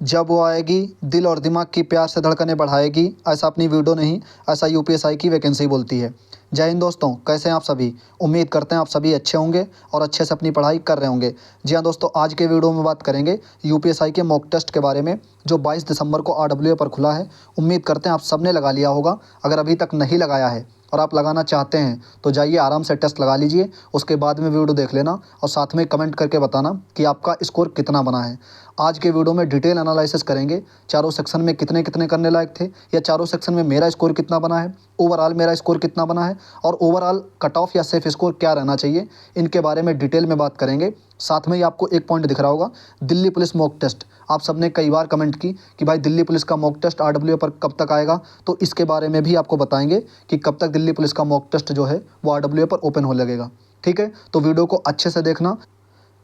जब वो आएगी दिल और दिमाग की प्यार से धड़कनें बढ़ाएगी, ऐसा अपनी वीडियो नहीं, ऐसा यूपीएसआई की वैकेंसी बोलती है। जय हिंद दोस्तों, कैसे हैं आप सभी। उम्मीद करते हैं आप सभी अच्छे होंगे और अच्छे से अपनी पढ़ाई कर रहे होंगे। जी हाँ दोस्तों, आज के वीडियो में बात करेंगे यूपीएसआई के मॉक टेस्ट के बारे में, जो 22 दिसंबर को आरडब्ल्यूए पर खुला है। उम्मीद करते हैं आप सब ने लगा लिया होगा। अगर अभी तक नहीं लगाया है और आप लगाना चाहते हैं तो जाइए आराम से टेस्ट लगा लीजिए, उसके बाद में वीडियो देख लेना और साथ में कमेंट करके बताना कि आपका स्कोर कितना बना है। आज के वीडियो में डिटेल एनालिसिस करेंगे, चारों सेक्शन में कितने कितने करने लायक थे, या चारों सेक्शन में मेरा स्कोर कितना बना है, ओवरऑल मेरा स्कोर कितना बना है और ओवरऑल कट ऑफ या सेफ स्कोर क्या रहना चाहिए। इनके बारे में डिटेल में बात करेंगे। साथ में ही आपको एक पॉइंट दिख रहा होगा, दिल्ली पुलिस मॉक टेस्ट। आप सबने कई बार कमेंट की कि भाई दिल्ली पुलिस का मॉक टेस्ट आरडब्ल्यूए पर कब तक आएगा, तो इसके बारे में भी आपको बताएंगे कि कब तक दिल्ली पुलिस का मॉक टेस्ट जो है वो आरडब्ल्यूए पर ओपन हो लगेगा। ठीक है, तो वीडियो को अच्छे से देखना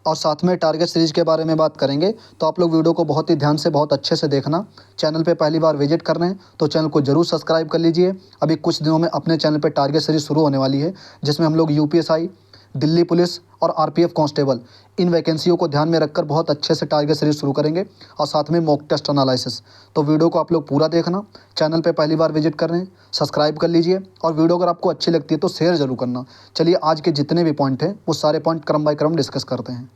और साथ में टारगेट सीरीज के बारे में बात करेंगे। तो आप लोग वीडियो को बहुत ही ध्यान से, बहुत अच्छे से देखना। चैनल पे पहली बार विजिट कर रहे हैं तो चैनल को जरूर सब्सक्राइब कर लीजिए। अभी कुछ दिनों में अपने चैनल पे टारगेट सीरीज शुरू होने वाली है, जिसमें हम लोग यूपीएसआई, दिल्ली पुलिस और आरपीएफ कांस्टेबल, इन वैकेंसियों को ध्यान में रखकर बहुत अच्छे से टारगेट सीरीज शुरू करेंगे और साथ में मॉक टेस्ट एनालिसिस। तो वीडियो को आप लोग पूरा देखना। चैनल पे पहली बार विजिट कर रहे हैं, सब्सक्राइब कर लीजिए और वीडियो अगर आपको अच्छी लगती है तो शेयर जरूर करना। चलिए आज के जितने भी पॉइंट हैं वो सारे पॉइंट क्रम बाय क्रम डिस्कस करते हैं।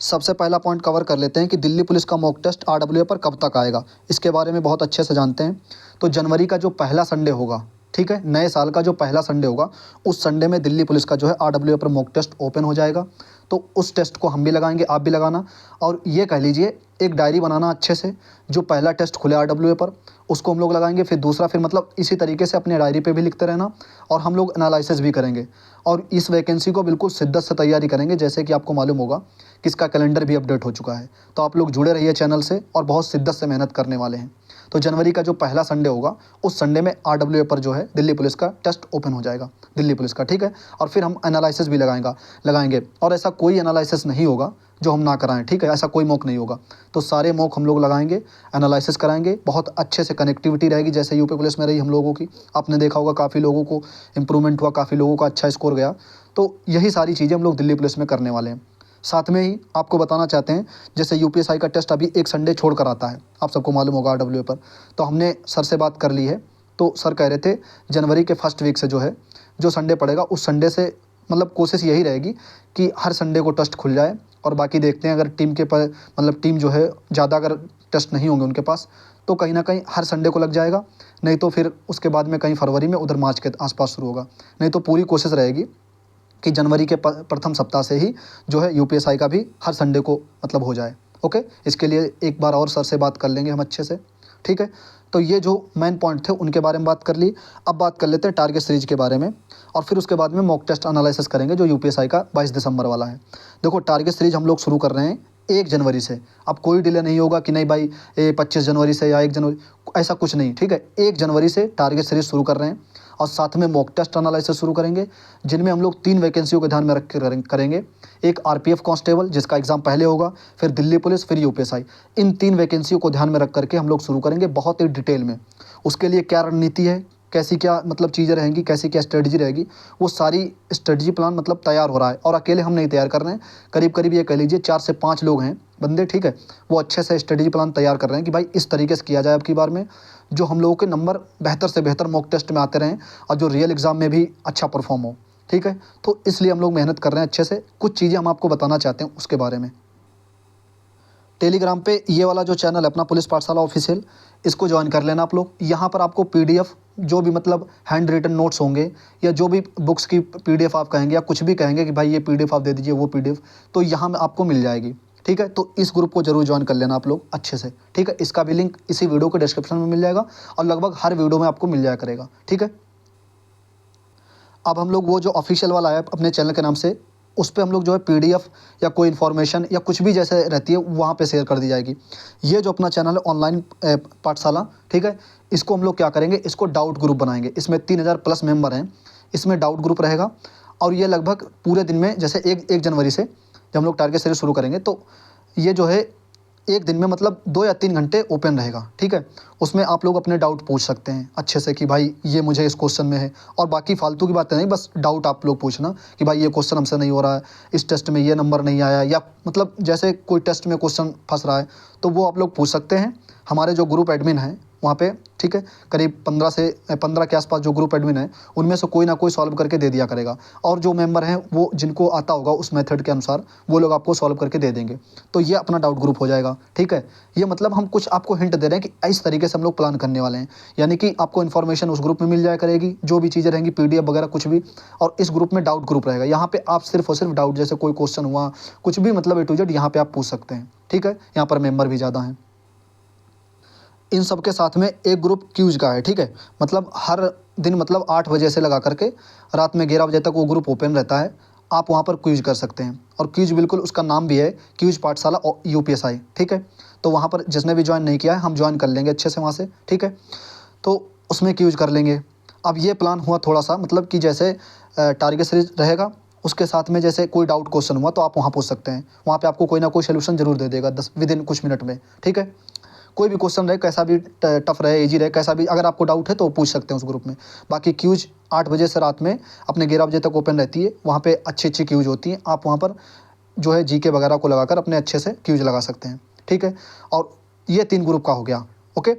सबसे पहला पॉइंट कवर कर लेते हैं कि दिल्ली पुलिस का मॉक टेस्ट आरडब्ल्यूए पर कब तक आएगा। इसके बारे में बहुत अच्छे से जानते हैं। तो जनवरी का जो पहला संडे होगा, ठीक है, नए साल का जो पहला संडे होगा, उस संडे में दिल्ली पुलिस का जो है आरडब्ल्यूए पर मॉक टेस्ट ओपन हो जाएगा। तो उस टेस्ट को हम भी लगाएंगे, आप भी लगाना। और ये कह लीजिए एक डायरी बनाना अच्छे से, जो पहला टेस्ट खुले आरडब्ल्यूए पर उसको हम लोग लगाएंगे, फिर दूसरा, फिर मतलब इसी तरीके से अपने डायरी पे भी लिखते रहना। और हम लोग एनालिसिस भी करेंगे और इस वैकेंसी को बिल्कुल शिद्दत से तैयारी करेंगे। जैसे कि आपको मालूम होगा कि इसका कैलेंडर भी अपडेट हो चुका है। तो आप लोग जुड़े रहिए चैनल से और बहुत शिद्दत से मेहनत करने वाले हैं। तो जनवरी का जो पहला संडे होगा, उस संडे में आरडब्ल्यूए पर जो है दिल्ली पुलिस का टेस्ट ओपन हो जाएगा, दिल्ली पुलिस का। ठीक है, और फिर हम एनालिसिस भी लगाएंगे। और ऐसा कोई एनालिसिस नहीं होगा जो हम ना कराएं। ठीक है, ऐसा कोई मॉक नहीं होगा। तो सारे मॉक हम लोग लगाएंगे, एनालिसिस कराएंगे, बहुत अच्छे से कनेक्टिविटी रहेगी जैसे यूपी पुलिस में रही हम लोगों की। आपने देखा होगा काफ़ी लोगों को इंप्रूवमेंट हुआ, काफ़ी लोगों का अच्छा स्कोर गया। तो यही सारी चीज़ें हम लोग दिल्ली पुलिस में करने वाले हैं। साथ में ही आपको बताना चाहते हैं, जैसे यूपीएसआई का टेस्ट अभी एक संडे छोड़ कर आता है, आप सबको मालूम होगा आरडब्ल्यूए पर। तो हमने सर से बात कर ली है, तो सर कह रहे थे जनवरी के फर्स्ट वीक से जो है, जो संडे पड़ेगा उस संडे से, मतलब कोशिश यही रहेगी कि हर संडे को टेस्ट खुल जाए। और बाकी देखते हैं, अगर टीम के पर मतलब टीम जो है ज़्यादा अगर टेस्ट नहीं होंगे उनके पास, तो कहीं ना कहीं हर संडे को लग जाएगा। नहीं तो फिर उसके बाद में कहीं फरवरी में, उधर मार्च के आसपास शुरू होगा। नहीं तो पूरी कोशिश रहेगी कि जनवरी के प्रथम सप्ताह से ही जो है यूपीएसआई का भी हर संडे को मतलब हो जाए। ओके, इसके लिए एक बार और सर से बात कर लेंगे हम अच्छे से। ठीक है, तो ये जो मेन पॉइंट थे उनके बारे में बात कर ली। अब बात कर लेते हैं टारगेट सीरीज के बारे में, और फिर उसके बाद में मॉक टेस्ट एनालिसिस करेंगे जो यूपीएसआई का 22 दिसंबर वाला है। देखो, टारगेट सीरीज हम लोग शुरू कर रहे हैं 1 जनवरी से। अब कोई डिले नहीं होगा कि नहीं भाई 25 जनवरी से या 1 जनवरी, ऐसा कुछ नहीं। ठीक है, 1 जनवरी से टारगेट सीरीज शुरू कर रहे हैं और साथ में मॉक टेस्ट एनालिसिस शुरू करेंगे, जिनमें हम लोग 3 वैकेंसियों को ध्यान में रख कर करेंगे। एक आरपीएफ कांस्टेबल, जिसका एग्जाम पहले होगा, फिर दिल्ली पुलिस, फिर यूपीएसआई। इन 3 वैकेंसियों को ध्यान में रख करके हम लोग शुरू करेंगे बहुत ही डिटेल में। उसके लिए क्या रणनीति है, कैसी क्या मतलब चीज़ें रहेंगी, कैसी क्या स्ट्रेटजी रहेगी, वो सारी स्ट्रेटजी प्लान मतलब तैयार हो रहा है। और अकेले हम नहीं तैयार कर रहे हैं, करीब करीब ये कह लीजिए 4 से 5 लोग हैं बंदे। ठीक है, वो अच्छे से स्ट्रेटजी प्लान तैयार कर रहे हैं कि भाई इस तरीके से किया जाए अब की बार में, जो हम लोगों के नंबर बेहतर से बेहतर मॉक टेस्ट में आते रहें और जो रियल एग्ज़ाम में भी अच्छा परफॉर्म हो। ठीक है, तो इसलिए हम लोग मेहनत कर रहे हैं अच्छे से। कुछ चीज़ें हम आपको बताना चाहते हैं उसके बारे में। टेलीग्राम पे ये वाला जो चैनल है अपना, पुलिस पाठशाला ऑफिशियल, इसको ज्वाइन कर लेना आप लोग। यहाँ पर आपको पीडीएफ, जो भी मतलब हैंड रिटन नोट्स होंगे या जो भी बुक्स की पीडीएफ आप कहेंगे या कुछ भी कहेंगे कि भाई ये पीडीएफ आप दे दीजिए, वो पीडीएफ तो यहाँ में आपको मिल जाएगी। ठीक है, तो इस ग्रुप को जरूर ज्वाइन कर लेना आप लोग अच्छे से। ठीक है, इसका भी लिंक इसी वीडियो के डिस्क्रिप्शन में मिल जाएगा और लगभग हर वीडियो में आपको मिल जाया करेगा। ठीक है, अब हम लोग वो जो ऑफिशियल वाला है अपने चैनल के नाम से, उस पर हम लोग जो है पीडीएफ या कोई इन्फॉर्मेशन या कुछ भी जैसे रहती है वहाँ पे शेयर कर दी जाएगी। ये जो अपना चैनल है ऑनलाइन पाठशाला, ठीक है, इसको हम लोग क्या करेंगे, इसको डाउट ग्रुप बनाएंगे। इसमें 3000 प्लस मेंबर हैं, इसमें डाउट ग्रुप रहेगा। और ये लगभग पूरे दिन में, जैसे 1 जनवरी से जब हम लोग टारगेट सीरीज शुरू करेंगे, तो ये जो है एक दिन में मतलब 2 या 3 घंटे ओपन रहेगा, ठीक है। उसमें आप लोग अपने डाउट पूछ सकते हैं अच्छे से कि भाई ये मुझे इस क्वेश्चन में है, और बाकी फालतू की बातें नहीं, बस डाउट आप लोग पूछना कि भाई ये क्वेश्चन हमसे नहीं हो रहा है, इस टेस्ट में ये नंबर नहीं आया, या मतलब जैसे कोई टेस्ट में क्वेश्चन फंस रहा है तो वो आप लोग पूछ सकते हैं। हमारे जो ग्रुप एडमिन हैं वहाँ पे, ठीक है, करीब 15 के आसपास जो ग्रुप एडमिन है उनमें से कोई ना कोई सॉल्व करके दे दिया करेगा, और जो मेंबर हैं वो जिनको आता होगा उस मेथड के अनुसार वो लोग आपको सॉल्व करके दे देंगे। तो ये अपना डाउट ग्रुप हो जाएगा, ठीक है। ये मतलब हम कुछ आपको हिंट दे रहे हैं कि इस तरीके से हम लोग प्लान करने वाले हैं, यानी कि आपको इन्फॉर्मेशन उस ग्रुप में मिल जाया करेगी, जो भी चीज़ें रहेंगी PDF वगैरह कुछ भी, और इस ग्रुप में डाउट ग्रुप रहेगा। यहाँ पे आप सिर्फ और सिर्फ डाउट, जैसे कोई क्वेश्चन हुआ कुछ भी, मतलब A to Z यहाँ पे आप पूछ सकते हैं, ठीक है। यहाँ पर मेंबर भी ज़्यादा हैं। इन सब के साथ में एक ग्रुप क्यूज का है, ठीक है। मतलब हर दिन मतलब 8 बजे से लगा करके रात में 11 बजे तक वो ग्रुप ओपन रहता है। आप वहाँ पर क्यूज कर सकते हैं, और क्यूज बिल्कुल उसका नाम भी है क्यूज पाठशाला UPSI, ठीक है। तो वहाँ पर जिसने भी ज्वाइन नहीं किया है हम ज्वाइन कर लेंगे अच्छे से वहाँ से, ठीक है। तो उसमें क्यूज कर लेंगे। अब ये प्लान हुआ थोड़ा सा, मतलब कि जैसे टारगेट सीरीज रहेगा, उसके साथ में जैसे कोई डाउट क्वेश्चन हुआ तो आप वहाँ पूछ सकते हैं। वहाँ पे आपको कोई ना कोई सोल्यूशन जरूर दे देगा 10 विदिन कुछ मिनट में, ठीक है। कोई भी क्वेश्चन रहे, कैसा भी टफ रहे, इजी रहे, कैसा भी, अगर आपको डाउट है तो पूछ सकते हैं उस ग्रुप में। बाकी क्यूज 8 बजे से रात में अपने 11 बजे तक ओपन रहती है। वहाँ पे अच्छी अच्छी क्यूज होती हैं। आप वहाँ पर जो है GK वगैरह को लगाकर अपने अच्छे से क्यूज लगा सकते हैं, ठीक है। और ये 3 ग्रुप का हो गया, ओके।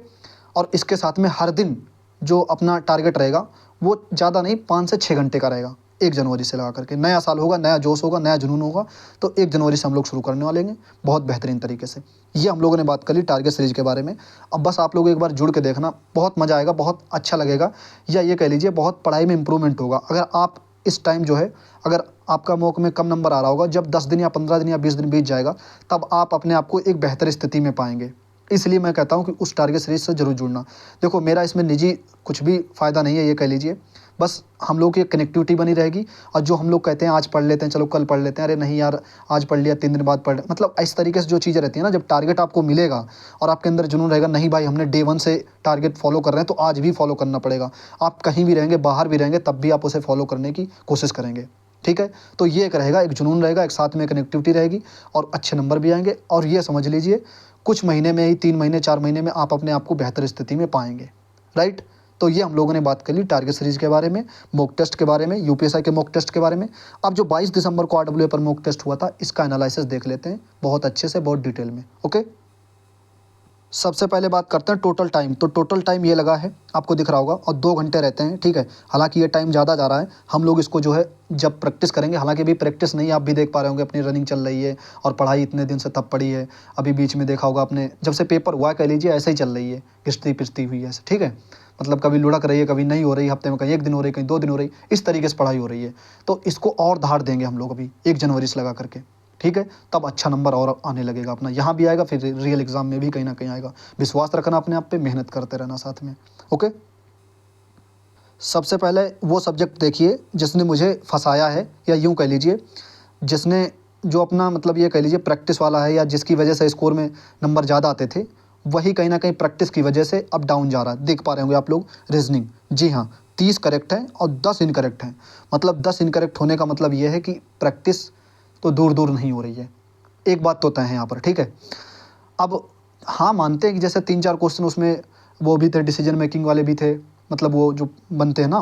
और इसके साथ में हर दिन जो अपना टारगेट रहेगा वो ज़्यादा नहीं, 5 से 6 घंटे का रहेगा। 1 जनवरी से लगा करके नया साल होगा, नया जोश होगा, नया जुनून होगा, तो 1 जनवरी से हम लोग शुरू करने वाले हैं बहुत बेहतरीन तरीके से। ये हम लोगों ने बात करी टारगेट सीरीज के बारे में। अब बस आप लोग एक बार जुड़ के देखना, बहुत मज़ा आएगा, बहुत अच्छा लगेगा, या ये कह लीजिए बहुत पढ़ाई में इंप्रूवमेंट होगा। अगर आप इस टाइम जो है, अगर आपका मॉक में कम नंबर आ रहा होगा, जब 10 दिन या 15 दिन या 20 दिन बीत जाएगा तब आप अपने आप को एक बेहतर स्थिति में पाएंगे। इसलिए मैं कहता हूँ कि उस टारगेट सीरीज से ज़रूर जुड़ना। देखो मेरा इसमें निजी कुछ भी फ़ायदा नहीं है, ये कह लीजिए, बस हम लोग की कनेक्टिविटी बनी रहेगी। और जो हम लोग कहते हैं आज पढ़ लेते हैं, चलो कल पढ़ लेते हैं, अरे नहीं यार आज पढ़ लिया 3 दिन बाद पढ़, मतलब इस तरीके से जो चीज़ें रहती हैं ना, जब टारगेट आपको मिलेगा और आपके अंदर जुनून रहेगा, नहीं भाई हमने डे 1 से टारगेट फॉलो कर रहे हैं तो आज भी फॉलो करना पड़ेगा। आप कहीं भी रहेंगे, बाहर भी रहेंगे, तब भी आप उसे फॉलो करने की कोशिश करेंगे, ठीक है। तो ये एक रहेगा, एक जुनून रहेगा, एक साथ में कनेक्टिविटी रहेगी, और अच्छे नंबर भी आएंगे। और ये समझ लीजिए कुछ महीने में ही, 3 महीने 4 महीने में आप अपने आप को बेहतर स्थिति में पाएंगे, राइट। तो ये हम लोगों ने बात कर ली टारगेट सीरीज के बारे में, मॉक टेस्ट के बारे में, UPSI के मॉक टेस्ट के बारे में। अब जो 22 दिसंबर को RWA पर मॉक टेस्ट हुआ था, इसका एनालिसिस देख लेते हैं बहुत अच्छे से, बहुत डिटेल में, ओके। सबसे पहले बात करते हैं टोटल टाइम। तो टोटल टाइम ये लगा है, आपको दिख रहा होगा, और 2 घंटे रहते हैं, ठीक है। हालांकि ये टाइम ज़्यादा जा रहा है, हम लोग इसको जो है जब प्रैक्टिस करेंगे, हालांकि अभी प्रैक्टिस नहीं, आप भी देख पा रहे होंगे अपनी रनिंग चल रही है और पढ़ाई इतने दिन से तब पढ़ी है। अभी बीच में देखा होगा आपने, जब से पेपर हुआ कह लीजिए ऐसे ही चल रही है, घिसती पिसती हुई ऐसे, ठीक है। मतलब कभी लुढ़क रही है, कभी नहीं हो रही, हफ्ते में कहीं 1 दिन हो रही, कहीं 2 दिन हो रही, इस तरीके से पढ़ाई हो रही है। तो इसको और धार देंगे हम लोग अभी 1 जनवरी से लगा करके, ठीक है। तब अच्छा नंबर और आने लगेगा अपना, यहाँ भी आएगा, फिर रियल एग्जाम में भी कहीं ना कहीं आएगा। विश्वास रखना अपने आप पे, मेहनत करते रहना साथ में, ओके। सबसे पहले वो सब्जेक्ट देखिए जिसने मुझे फंसाया है, या यूँ कह लीजिए जिसने जो अपना मतलब ये कह लीजिए प्रैक्टिस वाला है, या जिसकी वजह से स्कोर में नंबर ज़्यादा आते थे, वही कहीं ना कहीं प्रैक्टिस की वजह से अब डाउन जा रहा है। देख पा रहे होंगे आप लोग, रीजनिंग, जी हाँ 30 करेक्ट हैं और 10 इनकरेक्ट हैं। मतलब 10 इनकरेक्ट होने का मतलब ये है कि प्रैक्टिस तो दूर दूर नहीं हो रही है। एक बात तो तय है यहाँ पर, ठीक है। अब हाँ मानते हैं कि जैसे 3-4 क्वेश्चन उसमें वो भी थे, डिसीजन मेकिंग वाले भी थे, मतलब वो जो बनते हैं ना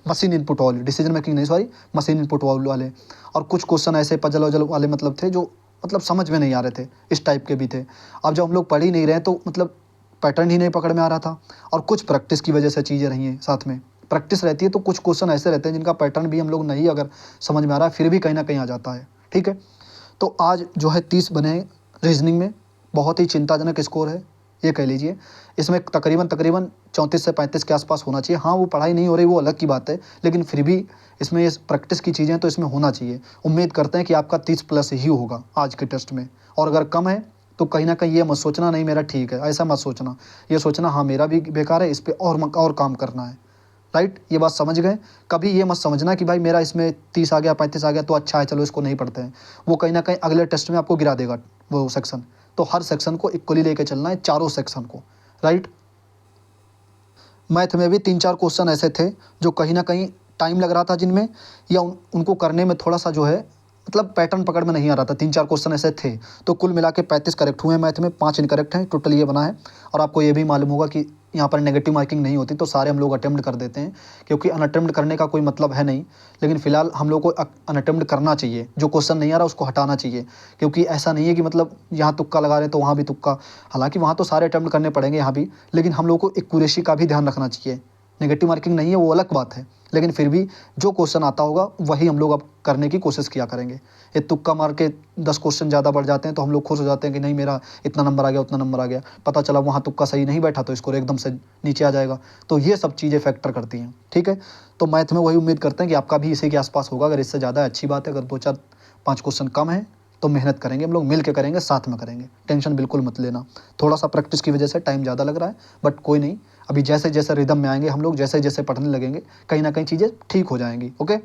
मशीन इनपुट वाले, डिसीजन मेकिंग नहीं सॉरी, मशीन इनपुट वाले। और कुछ क्वेश्चन ऐसे पजल वजल वाले मतलब थे जो मतलब समझ में नहीं आ रहे थे, इस टाइप के भी थे। अब जब हम लोग पढ़ ही नहीं रहे तो मतलब पैटर्न ही नहीं पकड़ में आ रहा था। और कुछ प्रैक्टिस की वजह से चीज़ें रही हैं, साथ में प्रैक्टिस रहती है तो कुछ क्वेश्चन ऐसे रहते हैं जिनका पैटर्न भी हम लोग नहीं अगर समझ में आ रहा है, फिर भी कहीं ना कहीं आ जाता है, ठीक है। तो आज जो है 30 बने रीजनिंग में, बहुत ही चिंताजनक स्कोर है ये कह लीजिए। इसमें तकरीबन 34 से 35 के आसपास होना चाहिए। हाँ वो पढ़ाई नहीं हो रही वो अलग की बात है, लेकिन फिर भी इसमें ये प्रैक्टिस की चीज़ें तो इसमें होना चाहिए। उम्मीद करते हैं कि आपका 30 प्लस ही होगा आज के टेस्ट में। और अगर कम है तो कहीं ना कहीं ये मत सोचना नहीं मेरा ठीक है, ऐसा मत सोचना, ये सोचना हाँ मेरा भी बेकार है, इस पर और काम करना है, राइट। ये बात समझ गए। कभी ये मत समझना कि भाई मेरा इसमें 30 आ गया 35 आ गया तो अच्छा है चलो इसको नहीं पढ़ते हैं, वो कहीं ना कहीं अगले टेस्ट में आपको गिरा देगा वो सेक्शन। तो हर सेक्शन को इक्वली लेके चलना है, चारों सेक्शन को, राइट। मैथ में भी 3-4 क्वेश्चन ऐसे थे जो कहीं ना कहीं टाइम लग रहा था जिनमें, या उनको करने में थोड़ा सा जो है मतलब पैटर्न पकड़ में नहीं आ रहा था, 3-4 क्वेश्चन ऐसे थे। तो कुल मिला के 35 करेक्ट हुए हैं मैथ में, 5 इनकरेक्ट हैं, टोटल ये बना है। और आपको ये भी मालूम होगा कि यहाँ पर नेगेटिव मार्किंग नहीं होती, तो सारे हम लोग अटेम्प्ट कर देते हैं, क्योंकि अनअटेम्प्ट करने का कोई मतलब है नहीं। लेकिन फिलहाल हम लोग को अनअटेम्प्ट करना चाहिए, जो क्वेश्चन नहीं आ रहा उसको हटाना चाहिए, क्योंकि ऐसा नहीं है कि मतलब यहाँ तुक्का लगा रहे हैं तो वहाँ भी तुक्का। हालांकि वहाँ तो सारे अटेम्प्ट करने पड़ेंगे, यहाँ भी, लेकिन हम लोग को एक्यूरेसी का भी ध्यान रखना चाहिए। नेगेटिव मार्किंग नहीं है वो अलग बात है, लेकिन फिर भी जो क्वेश्चन आता होगा वही हम लोग अब करने की कोशिश किया करेंगे। ये तुक्का मार के 10 क्वेश्चन ज़्यादा बढ़ जाते हैं तो हम लोग खुश हो जाते हैं कि नहीं मेरा इतना नंबर आ गया, उतना नंबर आ गया। पता चला वहाँ तुक्का सही नहीं बैठा तो स्कोर एकदम से नीचे आ जाएगा। तो ये सब चीज़ें फैक्टर करती हैं, ठीक है। तो मैथ में वही उम्मीद करते हैं कि आपका भी इसी के आसपास होगा। अगर इससे ज़्यादा अच्छी बात है, अगर 2-4-5 क्वेश्चन कम है तो मेहनत करेंगे, हम लोग मिल के करेंगे, साथ में करेंगे, टेंशन बिल्कुल मत लेना। थोड़ा सा प्रैक्टिस की वजह से टाइम ज़्यादा लग रहा है, बट कोई नहीं, अभी जैसे जैसे रिदम में आएंगे हम लोग, जैसे जैसे पढ़ने लगेंगे, कहीं ना कहीं चीज़ें ठीक हो जाएंगी। ओके,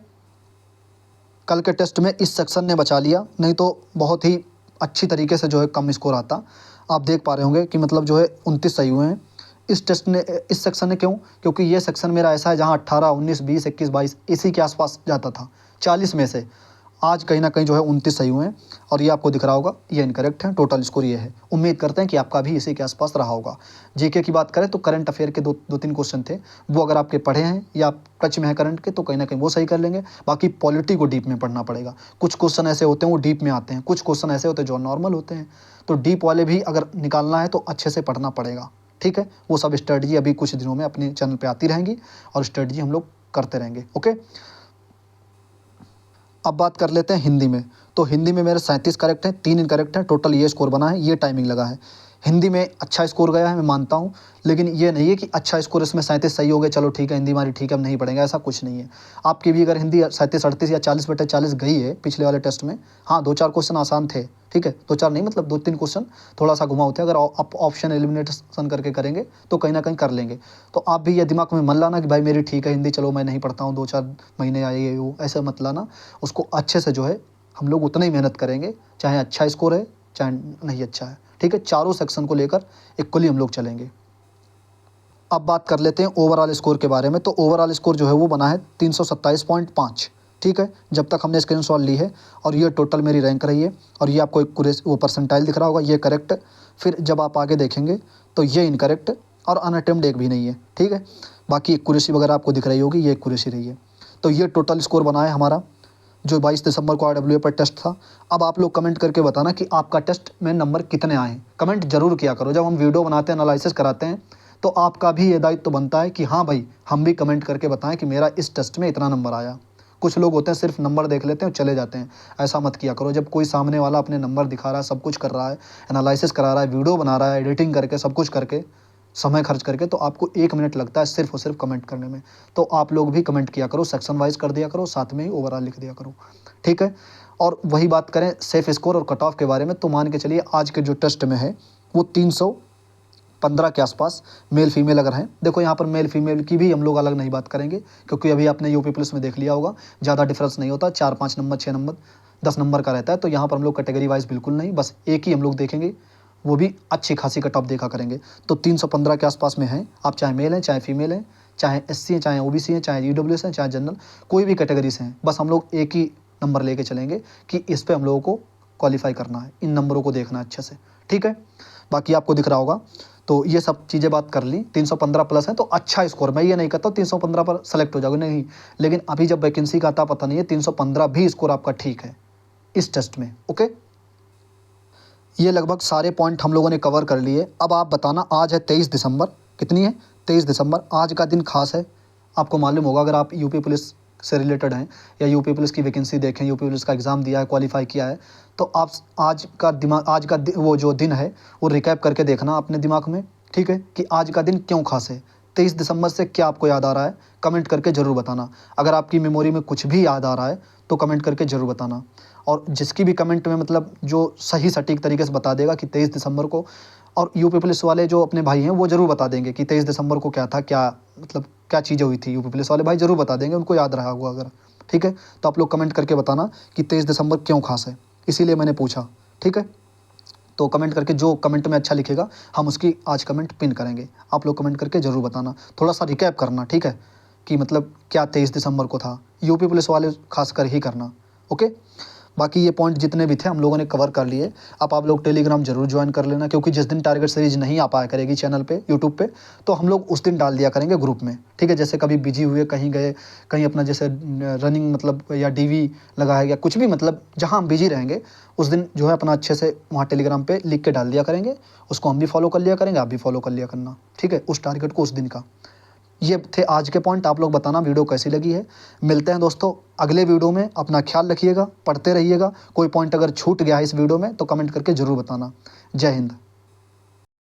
कल के टेस्ट में इस सेक्शन ने बचा लिया, नहीं तो बहुत ही अच्छी तरीके से जो है कम स्कोर आता। आप देख पा रहे होंगे कि मतलब जो है 29 सही हुए हैं इस टेस्ट ने, इस सेक्शन ने। क्यों? क्योंकि ये सेक्शन मेरा ऐसा है जहाँ 18, 19, 20, 21, 22 इसी के आसपास जाता था 40 में से। आज कहीं ना कहीं जो है 29 सही हुए हैं, और ये आपको दिख रहा होगा ये इनकरेक्ट है। टोटल स्कोर ये है। उम्मीद करते हैं कि आपका भी इसी के आसपास रहा होगा। जीके की बात करें तो करंट अफेयर के दो तीन क्वेश्चन थे, वो अगर आपके पढ़े हैं या आप टच में है करंट के तो कहीं ना कहीं वो सही कर लेंगे। बाकी पॉलिटी को डीप में पढ़ना पड़ेगा। कुछ क्वेश्चन ऐसे होते हैं वो डीप में आते हैं, कुछ क्वेश्चन ऐसे होते हैं जो नॉर्मल होते हैं। तो डीप वाले भी अगर निकालना है तो अच्छे से पढ़ना पड़ेगा, ठीक है। वो सब स्ट्रेटजी अभी कुछ दिनों में अपने चैनल पर आती रहेंगी और स्ट्रेटजी हम लोग करते रहेंगे। ओके, अब बात कर लेते हैं हिंदी में। तो हिंदी में मेरे 37 करेक्ट हैं, 3 इनकरेक्ट हैं, टोटल ये स्कोर बना है। ये टाइमिंग लगा है। हिंदी में अच्छा स्कोर गया है, मैं मानता हूँ, लेकिन ये नहीं है कि अच्छा स्कोर इसमें 37 सही हो गए, चलो ठीक है हिंदी हमारी ठीक है हम नहीं पढ़ेंगे, ऐसा कुछ नहीं है। आपकी भी अगर हिंदी 37, 38 या 40/40 गई है पिछले वाले टेस्ट में, हाँ 2-4 क्वेश्चन आसान थे, ठीक है, 2-4 नहीं मतलब 2-3 क्वेश्चन थोड़ा सा घुमा होते हैं। अगर आप ऑप्शन एलिमिनेशन करके करेंगे तो कहीं ना कहीं कर लेंगे। तो आप भी ये दिमाग में मन लाना कि भाई मेरी ठीक है हिंदी, चलो मैं नहीं पढ़ता हूँ, 2-4 महीने आए ये वो, ऐसे मत लाना। उसको अच्छे से जो है हम लोग उतना ही मेहनत करेंगे, चाहे अच्छा स्कोर है चाहे नहीं अच्छा है, ठीक है। चारों सेक्शन को लेकर इक्वली हम लोग चलेंगे। अब बात कर लेते हैं ओवरऑल स्कोर के बारे में। तो ओवरऑल स्कोर जो है वो बना है 327.5, ठीक है, जब तक हमने स्क्रीनशॉट ली है। और ये टोटल मेरी रैंक रही है, और ये आपको एक वो परसेंटाइल दिख रहा होगा, ये करेक्ट। फिर जब आप आगे देखेंगे तो ये इनकरेक्ट और अनअटेम्प्ट एक भी नहीं है, ठीक है। बाकी एक्यूरेसी वगैरह आपको दिख रही होगी, ये एक्यूरेसी रही है। तो ये टोटल स्कोर बना है हमारा, जो 22 दिसंबर को RWA पर टेस्ट था। अब आप लोग कमेंट करके बताना कि आपका टेस्ट में नंबर कितने आए। कमेंट जरूर किया करो। जब हम वीडियो बनाते हैं, एनालिसिस कराते हैं, तो आपका भी ये दायित्व बनता है कि हाँ भाई हम भी कमेंट करके बताएं कि मेरा इस टेस्ट में इतना नंबर आया। कुछ लोग होते हैं सिर्फ नंबर देख लेते हैं और चले जाते हैं, ऐसा मत किया करो। जब कोई सामने वाला अपने नंबर दिखा रहा है, सब कुछ कर रहा है, एनालिसिस करा रहा है, वीडियो बना रहा है, एडिटिंग करके, सब कुछ करके, समय खर्च करके, तो आपको 1 मिनट लगता है सिर्फ और सिर्फ कमेंट करने में। तो आप लोग भी कमेंट किया करो, सेक्शन वाइज कर दिया करो, साथ में ही ओवरऑल लिख दिया करो, ठीक है। और वही बात करें सेफ स्कोर और कट ऑफ के बारे में, तो मान के चलिए आज के जो टेस्ट में है वो 315 के आसपास मेल फीमेल अगर हैं। देखो यहाँ पर मेल फीमेल की भी हम लोग अलग नहीं बात करेंगे, क्योंकि अभी आपने यूपी पुलिस में देख लिया होगा, ज़्यादा डिफरेंस नहीं होता, 4-5 नंबर, 6 नंबर, 10 नंबर का रहता है। तो यहाँ पर हम लोग कैटेगरी वाइज बिल्कुल नहीं, बस एक ही हम लोग देखेंगे, वो भी अच्छी खासी कट ऑफ देखा करेंगे। तो 315 के आसपास में हैं, आप चाहे मेल हैं चाहे फीमेल हैं, चाहे SC हैं चाहे OBC हैं, चाहे EWS हैं, चाहे जनरल, कोई भी कैटेगरी से हैं। बस हम लोग एक ही नंबर लेके चलेंगे कि इस पे हम लोगों को क्वालिफाई करना है, इन नंबरों को देखना है अच्छे से, ठीक है। बाकी आपको दिख रहा होगा। तो ये सब चीज़ें बात कर ली। 315 प्लस है तो अच्छा स्कोर, मैं ये नहीं कहता 315 पर सेलेक्ट हो जाओगे, नहीं, लेकिन अभी जब वैकेंसी का आता पता नहीं है, 315 भी स्कोर आपका ठीक है इस टेस्ट में। ओके, ये लगभग सारे पॉइंट हम लोगों ने कवर कर लिए। अब आप बताना, आज है 23 दिसंबर, कितनी है 23 दिसंबर, आज का दिन खास है। आपको मालूम होगा अगर आप यूपी पुलिस से रिलेटेड हैं या यूपी पुलिस की वैकेंसी देखें, यूपी पुलिस का एग्ज़ाम दिया है, क्वालिफाई किया है, तो आप आज का वो जो दिन है वो रिकैप करके देखना अपने दिमाग में, ठीक है, कि आज का दिन क्यों खास है। 23 दिसंबर से क्या आपको याद आ रहा है, कमेंट करके ज़रूर बताना। अगर आपकी मेमोरी में कुछ भी याद आ रहा है तो कमेंट करके ज़रूर बताना। और जिसकी भी कमेंट में मतलब जो सही सटीक तरीके से बता देगा कि 23 दिसंबर को, और यूपी पुलिस वाले जो अपने भाई हैं वो ज़रूर बता देंगे कि 23 दिसंबर को क्या था, क्या मतलब क्या चीज़ें हुई थी, यूपी पुलिस वाले भाई ज़रूर बता देंगे, उनको याद रहा होगा अगर, ठीक है। तो आप लोग कमेंट करके बताना कि 23 दिसंबर क्यों खास है, इसीलिए मैंने पूछा, ठीक है। तो कमेंट करके जो कमेंट में अच्छा लिखेगा हम उसकी आज कमेंट पिन करेंगे। आप लोग कमेंट करके ज़रूर बताना, थोड़ा सा रिकैप करना, ठीक है, कि मतलब क्या 23 दिसंबर को था, यूपी पुलिस वाले खास कर ही करना। ओके, बाकी ये पॉइंट जितने भी थे हम लोगों ने कवर कर लिए। अब आप लोग टेलीग्राम जरूर ज्वाइन कर लेना, क्योंकि जिस दिन टारगेट सीरीज नहीं आ पाया करेगी चैनल पे, यूट्यूब पे, तो हम लोग उस दिन डाल दिया करेंगे ग्रुप में, ठीक है। जैसे कभी बिजी हुए, कहीं गए, कहीं अपना जैसे रनिंग मतलब या डीवी लगाया गया, कुछ भी मतलब जहाँ हम बिजी रहेंगे उस दिन जो है अपना अच्छे से वहाँ टेलीग्राम पे लिख के डाल दिया करेंगे। उसको हम भी फॉलो कर लिया करेंगे, आप भी फॉलो कर लिया करना, ठीक है, उस टारगेट को, उस दिन का। ये थे आज के पॉइंट। आप लोग बताना वीडियो कैसी लगी है। मिलते हैं दोस्तों अगले वीडियो में। अपना ख्याल रखिएगा, पढ़ते रहिएगा। कोई पॉइंट अगर छूट गया है इस वीडियो में तो कमेंट करके ज़रूर बताना। जय हिंद।